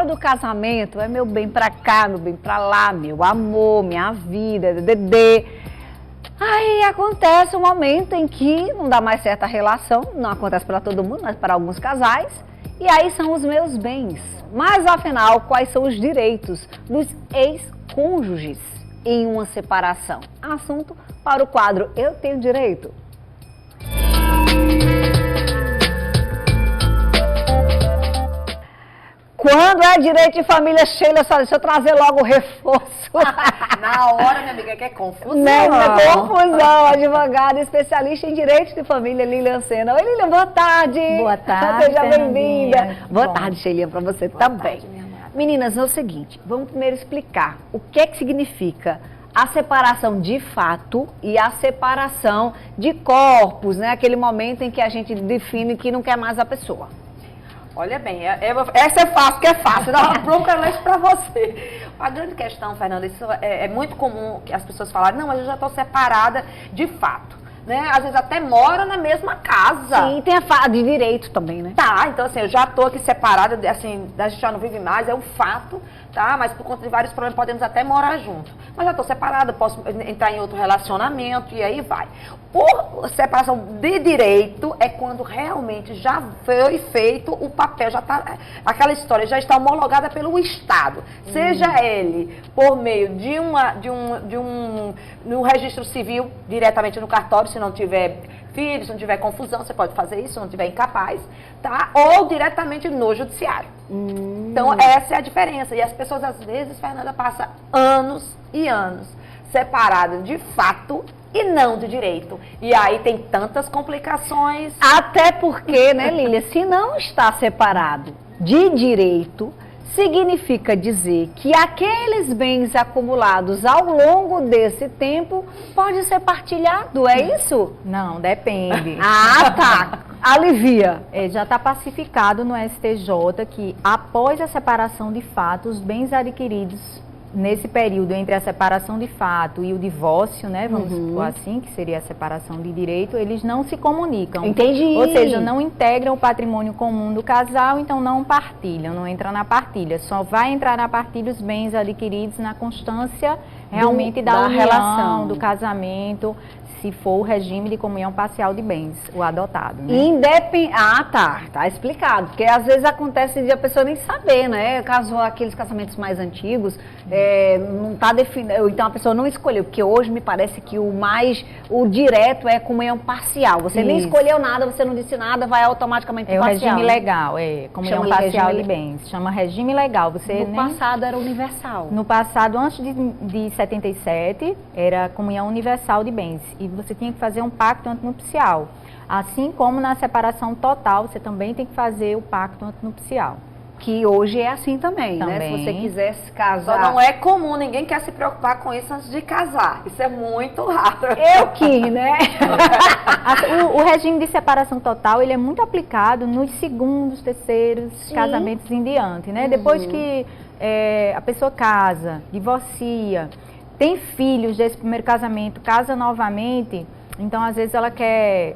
do casamento é meu bem pra cá, meu bem pra lá, meu amor, minha vida, dedê. Aí acontece um momento em que não dá mais certa relação, não acontece para todo mundo, mas para alguns casais, e aí são os meus bens. Mas afinal, quais são os direitos dos ex-cônjuges em uma separação? Assunto para o quadro Eu Tenho Direito. Quando é direito de família, Sheila, só deixa eu trazer logo o reforço. Na hora, minha amiga, que é confusão. Né? Confusão, advogada especialista em direito de família, Lilian Sena. Oi, Lilian, boa tarde. Boa tarde, seja bem-vinda. Boa Bom. tarde, Sheilinha, para você Boa também. tarde, minha amada. Meninas, é o seguinte, vamos primeiro explicar o que é que significa a separação de fato e a separação de corpos, né? Aquele momento em que a gente define que não quer mais a pessoa. Olha bem, essa é fácil, que é fácil, dá uma bronca para você. A grande questão, Fernanda, isso é muito comum que as pessoas falarem, não, mas eu já estou separada de fato, né? Às vezes até mora na mesma casa. Sim, tem a de direito também, né? Tá, então assim, eu já estou aqui separada, assim, a gente já não vive mais, é um fato, tá? Mas por conta de vários problemas podemos até morar junto. Mas já estou separada, posso entrar em outro relacionamento e aí vai. Por separação de direito é quando realmente já foi feito o papel, já está, aquela história já está homologada pelo Estado. Seja ele por meio de um registro civil, diretamente no cartório, se não tiver filhos, se não tiver confusão, você pode fazer isso, se não tiver incapaz, tá? Ou diretamente no judiciário. Então, essa é a diferença. E as pessoas, às vezes, Fernanda, passam anos e anos separadas de fato e não de direito. E aí tem tantas complicações. Até porque, né, Lília, se não está separado de direito, significa dizer que aqueles bens acumulados ao longo desse tempo pode ser partilhado, é isso? Não, depende. Ah, tá. Alivia. Já está pacificado no STJ que após a separação de fato, os bens adquiridos nesse período entre a separação de fato e o divórcio, né, vamos supor assim, que seria a separação de direito, eles não se comunicam. Entendi. Ou seja, não integram o patrimônio comum do casal, então não partilham, não entra na partilha. Só vai entrar na partilha os bens adquiridos na constância realmente da união, relação, do casamento, se for o regime de comunhão parcial de bens, o adotado, né? Ah, tá explicado, porque às vezes acontece de a pessoa nem saber, né? Caso aqueles casamentos mais antigos, não tá definido, então a pessoa não escolheu, porque hoje me parece que o direto é comunhão parcial, você nem escolheu nada, você não disse nada, vai automaticamente pro parcial. É o regime legal, comunhão Chama parcial regime de bens, chama regime legal, você no passado era universal. No passado, antes de 77, era comunhão universal de bens, e você tinha que fazer um pacto antinupcial. Assim como na separação total, você também tem que fazer o pacto antinupcial. Que hoje é assim também, né? Se você quisesse casar... Só não é comum, ninguém quer se preocupar com isso antes de casar. Isso é muito raro. Eu quis, né? O regime de separação total, ele é muito aplicado nos segundos, terceiros casamentos em diante, né? Depois que a pessoa casa, divorcia, tem filhos desse primeiro casamento, casa novamente, então às vezes ela quer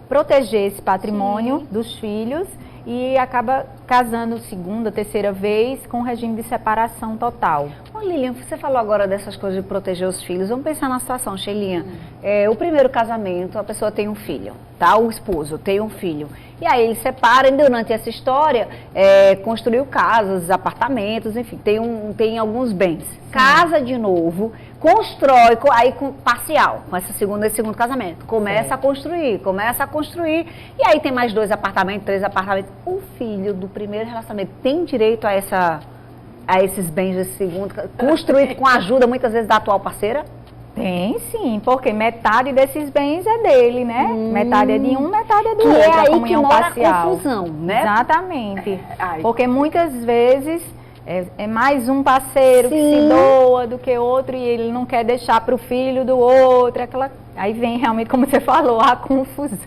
proteger esse patrimônio dos filhos e acaba casando segunda, terceira vez com regime de separação total. Ô Lilian, você falou agora dessas coisas de proteger os filhos, vamos pensar na situação, Sheilinha. O primeiro casamento, a pessoa tem um filho, tá? O esposo tem um filho. E aí eles separam, durante essa história, construiu casas, apartamentos, enfim, tem alguns bens. Casa de novo, constrói, aí com parcial, com esse segundo casamento. Começa a construir, e aí tem mais 2 apartamentos, 3 apartamentos. O filho do primeiro relacionamento tem direito a esses bens desse segundo, construído com a ajuda, muitas vezes, da atual parceira? Tem sim, porque metade desses bens é dele, né? Metade é de um, metade é do outro. Que é aí comunhão que mora parcial. a confusão, né? Exatamente. Porque muitas vezes é mais um parceiro que se doa do que outro e ele não quer deixar para o filho do outro, aí vem realmente, como você falou, a confusão.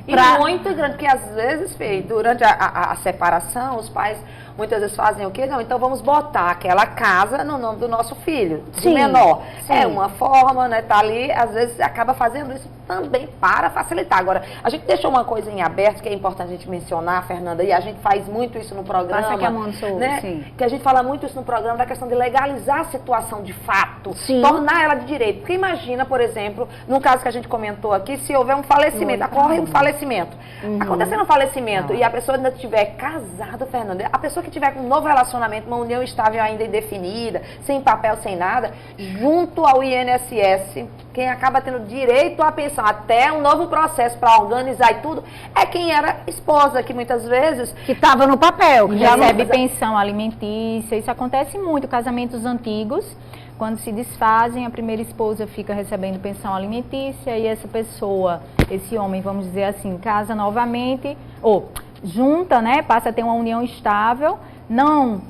E muito grande, porque às vezes, Fê, durante a separação, os pais muitas vezes fazem o quê? Não, então vamos botar aquela casa no nome do nosso filho, do Sim, menor. sim. É uma forma, né? Tá ali, às vezes acaba fazendo isso também para facilitar. Agora, a gente deixou uma coisa em aberto que é importante a gente mencionar, Fernanda, e a gente faz muito isso no programa. Passa aqui a mão no seu, né? sim. Que a gente fala muito isso no programa, da questão de legalizar a situação de fato, Sim. tornar ela de direito. Porque imagina, por exemplo, num caso que a gente comentou aqui, se houver um falecimento, ocorre um falecimento. Acontecendo um falecimento e a pessoa ainda estiver casada, Fernanda, a pessoa que tiver com um novo relacionamento, uma união estável ainda indefinida, sem papel, sem nada, junto ao INSS, quem acaba tendo direito à pensão, até um novo processo para organizar e tudo, é quem era esposa, que muitas vezes... Que estava no papel. Que Já já recebe pensão alimentícia, isso acontece muito, casamentos antigos, quando se desfazem, a primeira esposa fica recebendo pensão alimentícia e essa pessoa, esse homem, vamos dizer assim, casa novamente, ou junta, né, passa a ter uma união estável, não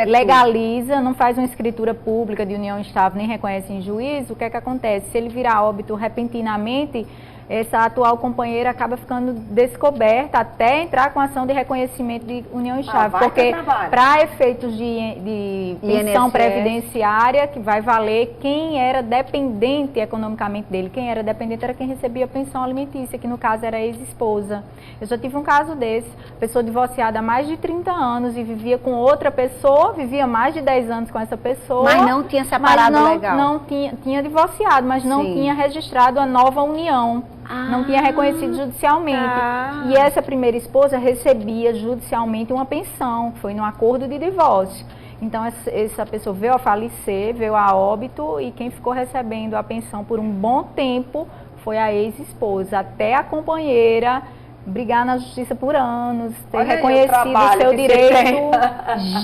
legaliza, não faz uma escritura pública de união estável, nem reconhece em juízo. O que é que acontece? Se ele virar óbito repentinamente, essa atual companheira acaba ficando descoberta até entrar com ação de reconhecimento de união estável. Porque para efeitos de pensão INSS. previdenciária, que vai valer quem era dependente economicamente dele. Quem era dependente era quem recebia pensão alimentícia, que no caso era a ex-esposa. Eu já tive um caso desse, pessoa divorciada há mais de 30 anos e vivia com outra pessoa, vivia mais de 10 anos com essa pessoa. Mas não tinha separado legal. Não tinha divorciado, mas não Sim. tinha registrado a nova união. Não tinha reconhecido judicialmente. E essa primeira esposa recebia judicialmente uma pensão, foi no acordo de divórcio. Então, essa pessoa veio a falecer, veio a óbito, e quem ficou recebendo a pensão por um bom tempo foi a ex-esposa, até a companheira brigar na justiça por anos, ter reconhecido o seu direito.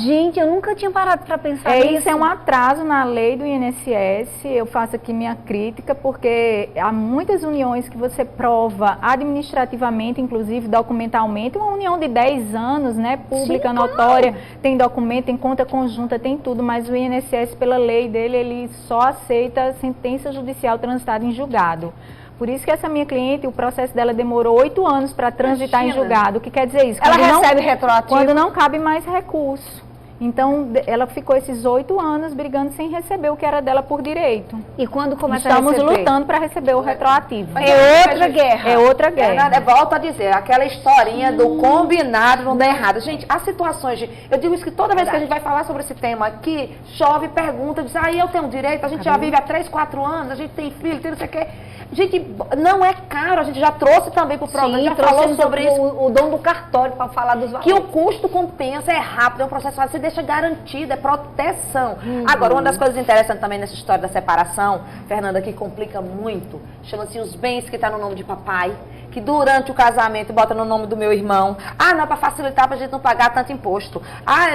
Gente, eu nunca tinha parado para pensar nisso. Isso é um atraso na lei do INSS. Eu faço aqui minha crítica, porque há muitas uniões que você prova administrativamente, inclusive documentalmente, uma união de 10 anos, né, pública, Sim, notória, claro. tem documento, tem conta conjunta, tem tudo, mas o INSS, pela lei dele, ele só aceita sentença judicial transitada em julgado. Por isso que essa minha cliente, o processo dela demorou 8 anos para transitar em julgado. O que quer dizer isso? Ela recebe retroativo? Quando não cabe mais recurso. Então, ela ficou esses 8 anos brigando sem receber o que era dela por direito. E quando começa Estamos a receber? lutando para receber o retroativo. É outra guerra. É outra guerra. Volto a dizer, aquela historinha do combinado não dá errado. Gente, as situações eu digo isso que toda vez que a gente vai falar sobre esse tema aqui, chove, pergunta, diz, eu tenho direito, a gente já vive há 3, 4 anos, a gente tem filho, tem não sei o quê. Gente, não é caro, a gente já trouxe também para o programa, já falou sobre isso. O dom do cartório para falar dos valores. Que o custo compensa, é rápido, é um processo fácil, você deixa garantido, é proteção. Agora, uma das coisas interessantes também nessa história da separação, Fernanda, que complica muito, chama-se os bens que estão no nome de papai, que durante o casamento bota no nome do meu irmão. Não, é para facilitar, para a gente não pagar tanto imposto.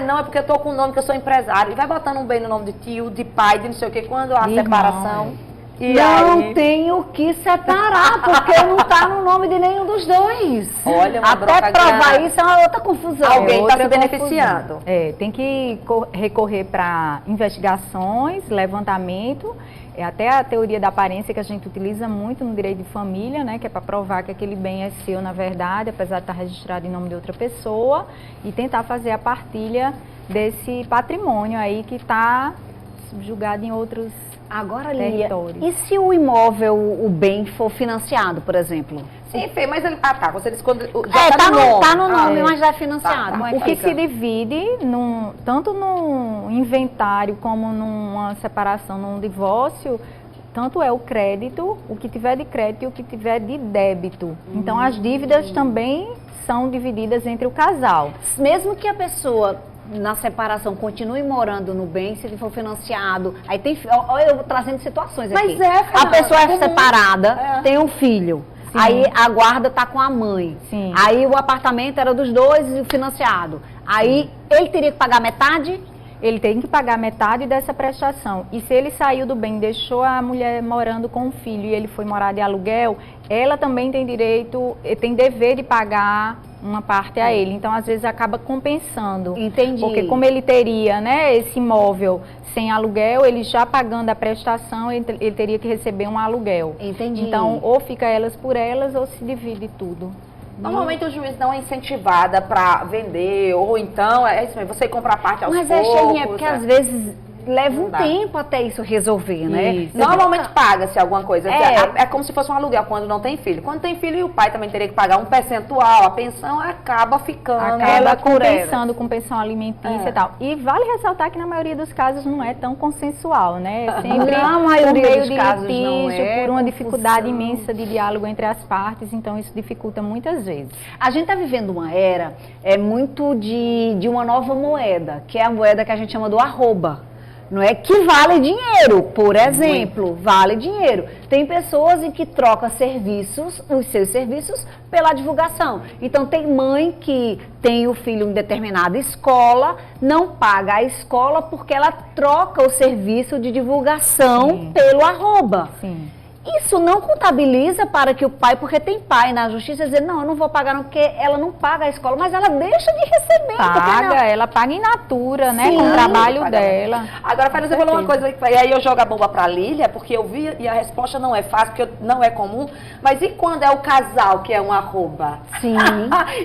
Não, é porque eu estou com o nome que eu sou empresário. E vai botando um bem no nome de tio, de pai, de não sei o quê, quando há separação... E não tenho que separar, porque não está no nome de nenhum dos dois. Olha, uma até provar isso é uma outra confusão. Alguém está se beneficiando. Tem que recorrer para investigações, levantamento, até a teoria da aparência que a gente utiliza muito no direito de família, né, que é para provar que aquele bem é seu na verdade, apesar de estar registrado em nome de outra pessoa, e tentar fazer a partilha desse patrimônio aí que está subjugado em outros Agora, Lília, territórios. E se o imóvel, o bem, for financiado, por exemplo? Sim, Fê, mas ele... você disse quando já tá no nome, mas já é financiado. O que se divide, tanto no inventário como numa separação, num divórcio, tanto é o crédito, o que tiver de crédito e o que tiver de débito. Então, as dívidas também são divididas entre o casal. Mesmo que a pessoa... na separação, continue morando no bem, se ele for financiado. Aí tem. Olha, eu vou trazendo situações aqui. Mas a pessoa é separada, tem um filho. Sim. Aí a guarda tá com a mãe. Sim. Aí o apartamento era dos dois e o financiado. Aí ele teria que pagar metade? Ele tem que pagar metade dessa prestação. E se ele saiu do bem, deixou a mulher morando com o filho e ele foi morar de aluguel, ela também tem direito, tem dever de pagar uma parte a ele. Então, às vezes, acaba compensando. Entendi. Porque como ele teria, né, esse imóvel sem aluguel, ele já pagando a prestação, ele teria que receber um aluguel. Entendi. Então, ou fica elas por elas, ou se divide tudo. Normalmente o juiz não é incentivada para vender, ou então, é isso mesmo, você compra a parte aos poucos. Mas Sheilinha, porque às vezes leva um dá. tempo até isso resolver, né? Isso. Normalmente paga-se alguma coisa. É. É como se fosse um aluguel quando não tem filho. Quando tem filho, e o pai também teria que pagar um percentual, a pensão acaba ficando. Acaba por elas. compensando com pensão alimentícia e tal. E vale ressaltar que na maioria dos casos não é tão consensual, né? É sempre Na maioria por meio dos de casos não litígio, é, por uma confusão. dificuldade imensa de diálogo entre as partes, então isso dificulta muitas vezes. A gente está vivendo uma era muito de uma nova moeda, que é a moeda que a gente chama do arroba. Não é que vale dinheiro, por exemplo, vale dinheiro. Tem pessoas em que troca serviços, os seus serviços, pela divulgação. Então tem mãe que tem o filho em determinada escola, não paga a escola porque ela troca o serviço de divulgação pelo arroba. Sim. Isso não contabiliza para que o pai, porque tem pai na justiça dizer, não, eu não vou pagar não, porque ela não paga a escola, mas ela deixa de receber. Paga, ela paga in natura, né? Sim, Com o trabalho paga dela. Agora, Fernanda, você falou uma coisa, e aí eu jogo a bomba pra Lília, porque eu vi, e a resposta não é fácil, porque não é comum, mas e quando é o casal que é um arroba? Sim.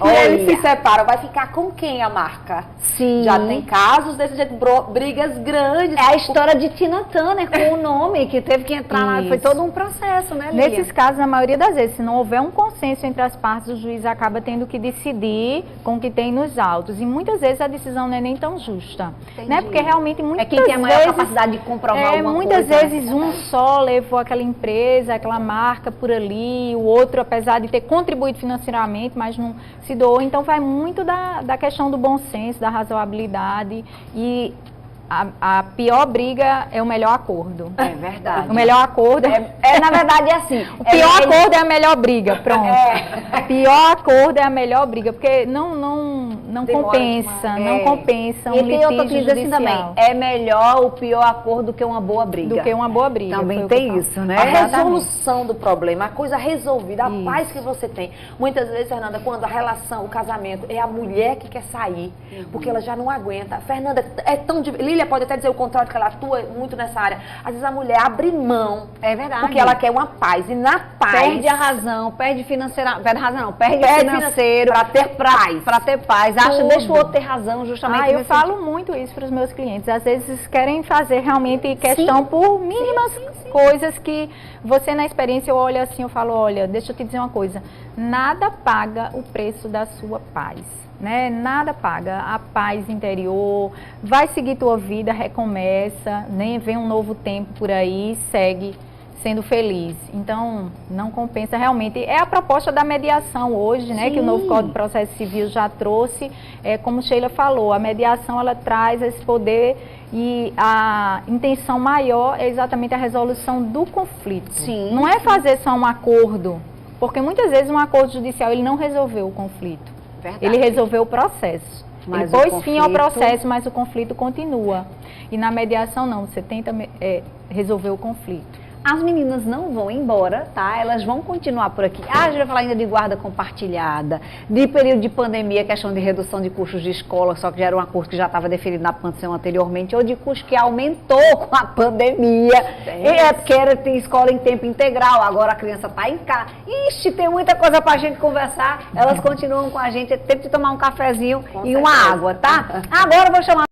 E eles se separam, vai ficar com quem a marca? Sim. Já tem casos desse jeito, brigas grandes. É a história de Tina Turner com o nome, que teve que entrar lá, foi Isso. todo um processo, né, Lília? Nesses casos, na maioria das vezes, se não houver um consenso entre as partes, o juiz acaba tendo que decidir com o que tem nos autos. E muitas vezes a decisão não é nem tão justa. Entendi. Né? Porque realmente muitas É quem tem a maior vezes, capacidade de comprovar alguma muitas coisa. vezes um só levou aquela empresa, aquela marca por ali, o outro, apesar de ter contribuído financeiramente, mas não se doou. Então vai muito da questão do bom senso, da razoabilidade e a pior briga é o melhor acordo. É verdade. O melhor acordo Na verdade, é assim. o pior acordo é a melhor briga, pronto. O pior acordo é a melhor briga, porque não Demora compensa, demais. não compensa um E tem outra litígio que diz assim também, judicial é melhor o pior acordo do que uma boa briga. do que uma boa briga. Também foi o que tem eu falo. isso, né? A Exatamente. resolução do problema, a coisa resolvida, a Isso. paz que você tem. Muitas vezes, Fernanda, quando a relação, o casamento, é a mulher que quer sair, porque ela já não aguenta. Fernanda, é tão difícil. Lília pode até dizer o contrário, que ela atua muito nessa área. Às vezes a mulher abre mão. É verdade. Porque ela quer uma paz. E na paz. Perde a razão, perde financeira, perde a razão não, perde Perde financeiro. para ter paz. Pra ter paz. Acha, Tudo. deixa o outro ter razão, justamente. Eu nesse falo muito isso para os meus clientes. Às vezes querem fazer realmente questão por mínimas coisas que você na experiência eu olho assim, eu falo, olha, deixa eu te dizer uma coisa, nada paga o preço da sua paz. Né? Nada paga a paz interior, vai seguir tua vida, recomeça, né? Vem um novo tempo por aí, segue sendo feliz. Então, não compensa realmente. É a proposta da mediação hoje, né? Que o novo Código de Processo Civil já trouxe. Como Sheila falou, a mediação ela traz esse poder e a intenção maior é exatamente a resolução do conflito. Sim. Não é fazer só um acordo, porque muitas vezes um acordo judicial ele não resolveu o conflito. Verdade. Ele resolveu o processo. Mas ele o pôs fim ao conflito- processo, mas o conflito continua. E na mediação não, você tenta resolver o conflito. As meninas não vão embora, tá? Elas vão continuar por aqui. A gente vai falar ainda de guarda compartilhada, de período de pandemia, questão de redução de custos de escola, só que já era um acordo que já estava definido na pensão anteriormente, ou de custo que aumentou com a pandemia. Porque tem escola em tempo integral, agora a criança está em casa. Ixi, tem muita coisa pra gente conversar. Elas continuam com a gente, é tempo de tomar um cafezinho e uma certeza. água, tá? Agora eu vou chamar